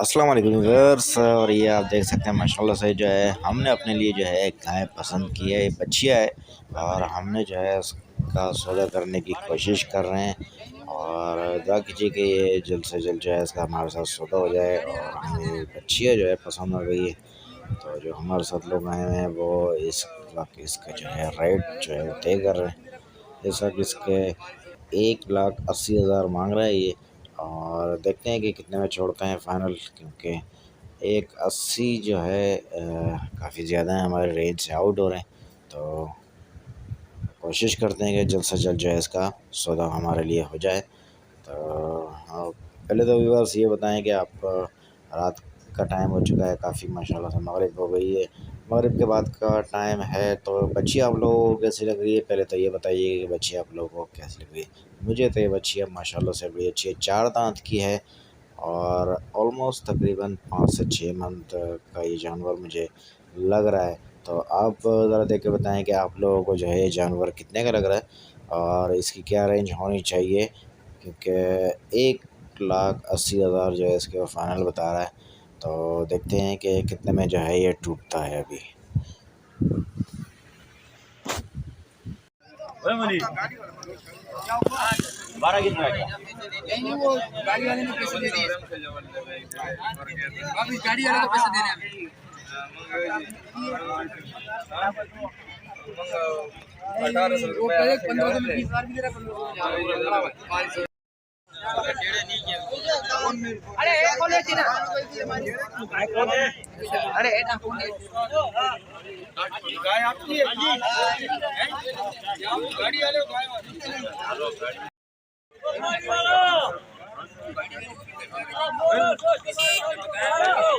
अस्सलाम वालेकुम व्यूअर्स। और ये आप देख सकते हैं माशाल्लाह से जो है हमने अपने लिए जो है एक गाय पसंद की है, ये बच्चिया है और हमने जो है उसका सौदा करने की कोशिश कर रहे हैं और दुआ कीजिए कि ये जल्द से जल्द जो है इसका हमारे साथ सौदा हो जाए और हमें बच्चिया जो है पसंद आ गई है। तो जो हमारे साथ लोग आए हुए हैं वो इस वक्त इसका जो है रेट जो है वो तय कर रहे हैं। इस वक्त इसके 1,80,000 मांग रहा है ये, और देखते हैं कि कितने में छोड़ते हैं फ़ाइनल, क्योंकि 1,80 जो है काफ़ी ज़्यादा है, हमारे रेंज से आउट हो रहे हैं। तो कोशिश करते हैं कि जल्द से जल्द जो है इसका सौदा हमारे लिए हो जाए। तो हाँ, पहले तो व्यूअर्स ये बताएं कि आप रात का टाइम हो चुका है काफ़ी, माशाल्लाह से मगरिब हो गई है। मगरिब के बाद का टाइम है, तो बच्ची आप लोगों को कैसी लग रही है? पहले तो ये बताइए कि बच्ची आप लोगों को कैसी लग रही है? मुझे तो ये बच्ची अब माशाल्लाह से बड़ी अच्छी है, 4 दांत की है और ऑलमोस्ट तकरीबन 5 से 6 मंथ का ये जानवर मुझे लग रहा है। तो आप ज़रा देख के बताएँ कि आप लोगों को जो है ये जानवर कितने का लग रहा है और इसकी क्या रेंज होनी चाहिए? क्योंकि 1,80,000 जो है इसके वो फ़ाइनल बता रहा है। तो देखते हैं कि कितने में जो है ये टूटता है अभी। बारह कितना है? नहीं, वो गाड़ी वाले ने पैसे दे दिए। अब इस गाड़ी वाले को पैसे देने हैं। 1800 रुपये 1500 में 20 बार भी दे रहा है। अरे कौन है ना? अरे गाय आपकी है? गाड़ी वाले गाय।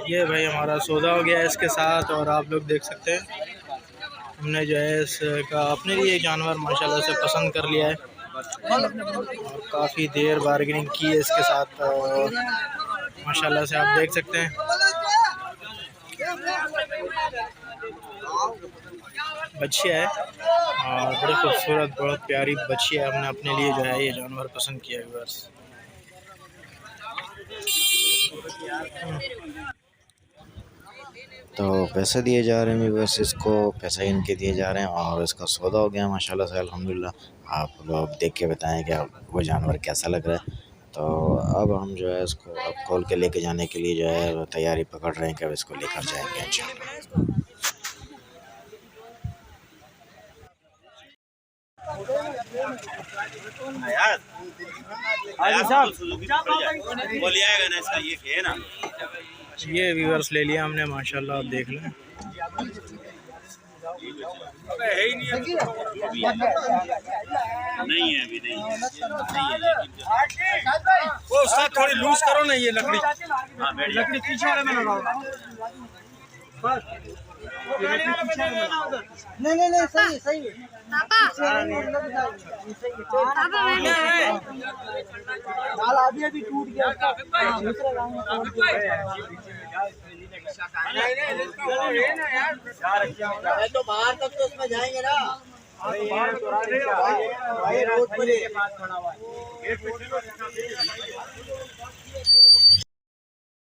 ये भाई हमारा सौदा हो गया है इसके साथ, और आप लोग देख सकते हैं हमने जो है इसका अपने लिए जानवर माशाल्लाह से पसंद कर लिया है और काफ़ी देर बार्गेनिंग की है इसके साथ। और माशाल्लाह से आप देख सकते हैं बच्चियाँ है और बड़ी खूबसूरत बहुत प्यारी बच्चियाँ है। हमने अपने लिए जो है ये जानवर पसंद किया है बस। तो पैसे दिए जा रहे हैं बस, इसको पैसे इनके दिए जा रहे हैं और इसका सौदा हो गया माशाल्लाह से अल्हम्दुलिल्लाह। आप लोग देख के बताएं कि आपको जानवर कैसा लग रहा है। तो अब हम जो है इसको अब खोल के लेके जाने के लिए जो है तैयारी पकड़ रहे हैं कि अब इसको लेकर जाएंगे इंशाल्लाह। ये व्यूअर्स ले लिया हमने माशाल्लाह, आप देख लें। नहीं है अभी, नहीं है, वो उसका थोड़ी लूज करो ना, ये लकड़ी लकड़ी पीछे वाले में लगाओ। नहीं नहीं नहीं, सही सही अभी अभी टूट गया। तो बाहर तक तो उसमें जाएंगे ना। भाई रोड पर